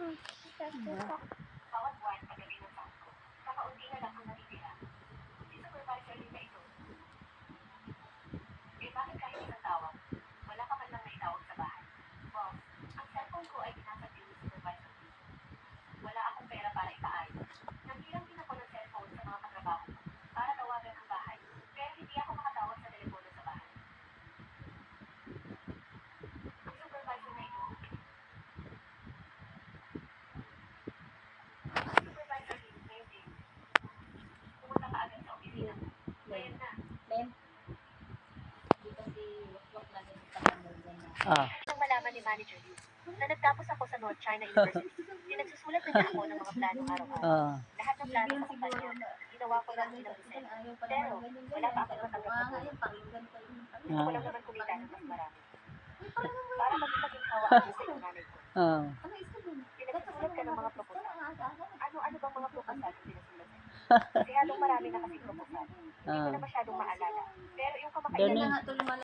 Bawat buwan pagdating ng sahod ko, kakaunti na lang ang natitira. Si supervisor din na ito. Eh bakit kahit isang tawag, wala ka man lang naitawag sa bahay? Boss, ang cellphone ko ay binasag din ni supervisor dito. Wala akong pera para ipaayos. Nanghiram din ako ng cellphone sa mga katrabaho ko para tawagan ang bahay. Pero hindi ako makatawag sa telepono sa bahay. Ang supervisor na ito. Supervisor din, ngayon din. Pumunta ka agad sa opisina. Ngayon na. Nang malaman ni Manager Liu na nagtapos ako sa North China University, pinagsusulat na niya ako ng mga plano araw-araw. Lahat ng plano sa kumpanya, ginawa ko lang bilang design. Pero, wala pa akong matanggap na tulong. Gusto ko lang naman kumita ng mas marami. Para maging hawa ako sa iyo, nanay ko. Pinagsusulat ka ng mga proposal. Ano-ano bang mga proposal ang pinasulat mo? Kasi halong marami na kasing proposal. Hindi ko na masyadong maalala. Pero yung kamakailan